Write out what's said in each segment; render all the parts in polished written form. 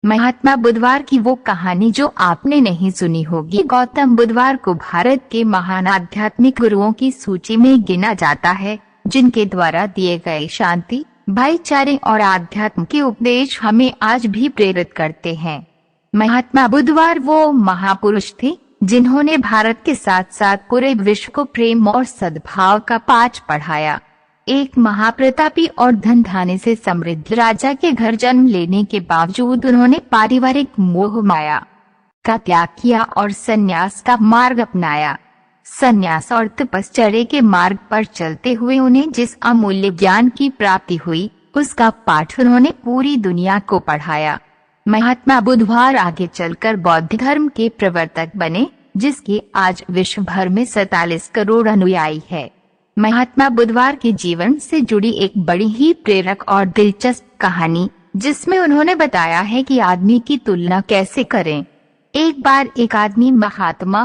महात्मा बुधवार की वो कहानी जो आपने नहीं सुनी होगी। गौतम बुधवार को भारत के महान आध्यात्मिक गुरुओं की सूची में गिना जाता है, जिनके द्वारा दिए गए शांति, भाईचारे और आध्यात्म के उपदेश हमें आज भी प्रेरित करते हैं। महात्मा बुधवार वो महापुरुष थे जिन्होंने भारत के साथ साथ पूरे विश्व को प्रेम और सद्भाव का पाठ पढ़ाया। एक महाप्रतापी और धन धान्य से समृद्ध राजा के घर जन्म लेने के बावजूद उन्होंने पारिवारिक मोह माया का त्याग किया और संन्यास का मार्ग अपनाया। संन्यास और तपश्चर्या के मार्ग पर चलते हुए उन्हें जिस अमूल्य ज्ञान की प्राप्ति हुई, उसका पाठ उन्होंने पूरी दुनिया को पढ़ाया। महात्मा बुधवार आगे चलकर बौद्ध धर्म के प्रवर्तक बने, जिसके आज विश्व भर में 47 करोड़ अनुयायी है। महात्मा बुधवार के जीवन से जुड़ी एक बड़ी ही प्रेरक और दिलचस्प कहानी, जिसमें उन्होंने बताया है कि आदमी की तुलना कैसे करें। एक बार एक आदमी महात्मा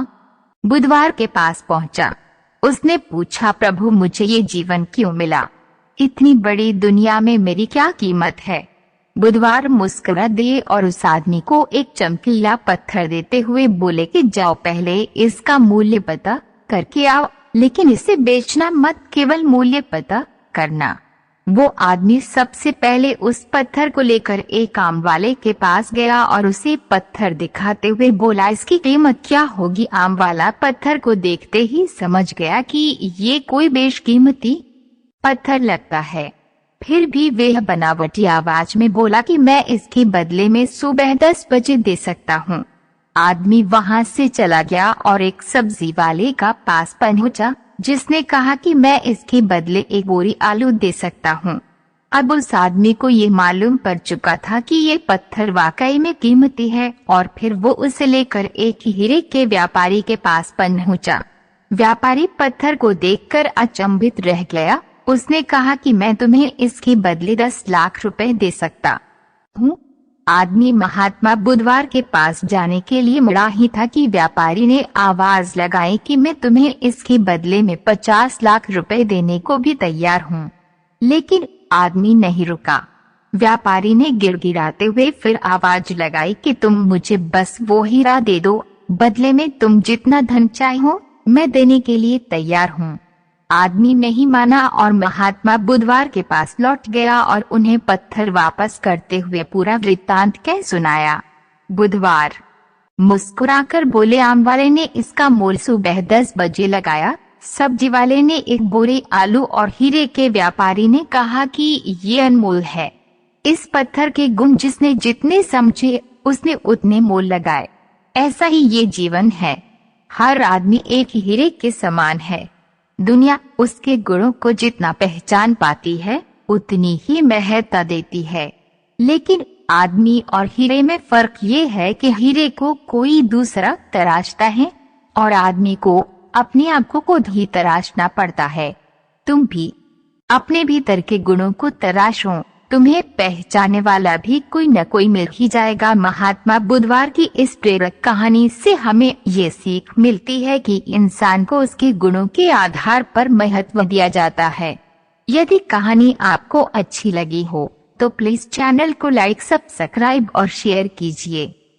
बुधवार के पास पहुंचा। उसने पूछा, प्रभु मुझे ये जीवन क्यों मिला? इतनी बड़ी दुनिया में मेरी क्या कीमत है? बुधवार मुस्कुरा दिए और उस आदमी को एक चमकीला पत्थर देते हुए बोले कि जाओ पहले इसका मूल्य पता करके आओ, लेकिन इसे बेचना मत, केवल मूल्य पता करना। वो आदमी सबसे पहले उस पत्थर को लेकर एक आम वाले के पास गया और उसे पत्थर दिखाते हुए बोला, इसकी कीमत क्या होगी? आम वाला पत्थर को देखते ही समझ गया कि ये कोई बेशकीमती पत्थर लगता है। फिर भी वह बनावटी आवाज में बोला कि मैं इसके बदले में सुबह 10 बजे दे सकता हूँ। आदमी वहाँ से चला गया और एक सब्जी वाले का पास पहुँचा, जिसने कहा कि मैं इसके बदले एक बोरी आलू दे सकता हूँ। अब उस आदमी को ये मालूम पड़ चुका था कि ये पत्थर वाकई में कीमती है, और फिर वो उसे लेकर एक हीरे के व्यापारी के पास पहुँचा। व्यापारी पत्थर को देखकर अचंभित रह गया। उसने कहा कि मैं तुम्हें इसके बदले 10 लाख रुपए दे सकता हूँ। आदमी महात्मा बुधवार के पास जाने के लिए मुड़ा ही था कि व्यापारी ने आवाज लगाई कि मैं तुम्हें इसके बदले में 50 लाख रुपए देने को भी तैयार हूँ। लेकिन आदमी नहीं रुका। व्यापारी ने गिड़गिड़ाते हुए फिर आवाज लगाई कि तुम मुझे बस वो हीरा दे दो, बदले में तुम जितना धन चाहो मैं देने के लिए तैयार हूँ। आदमी नहीं माना और महात्मा बुधवार के पास लौट गया और उन्हें पत्थर वापस करते हुए पूरा वृत्तांत कह सुनाया। बुधवार मुस्कुराकर बोले, आम वाले ने इसका मोल सुबह 10 बजे लगाया, सब्जी वाले ने एक बोरी आलू और हीरे के व्यापारी ने कहा कि ये अनमोल है। इस पत्थर के गुण जिसने जितने समझे उसने उतने मोल लगाए। ऐसा ही ये जीवन है। हर आदमी एक हीरे के समान है। दुनिया उसके गुणों को जितना पहचान पाती है उतनी ही महत्ता देती है। लेकिन आदमी और हीरे में फर्क ये है कि हीरे को कोई दूसरा तराशता है और आदमी को अपने आप को खुद ही तराशना पड़ता है। तुम भी अपने भीतर के गुणों को तराशो, तुम्हें पहचानने वाला भी कोई न कोई मिल ही जाएगा। महात्मा बुधवार की इस प्रेरक कहानी से हमें ये सीख मिलती है कि इंसान को उसके गुणों के आधार पर महत्व दिया जाता है। यदि कहानी आपको अच्छी लगी हो तो प्लीज चैनल को लाइक, सब्सक्राइब और शेयर कीजिए।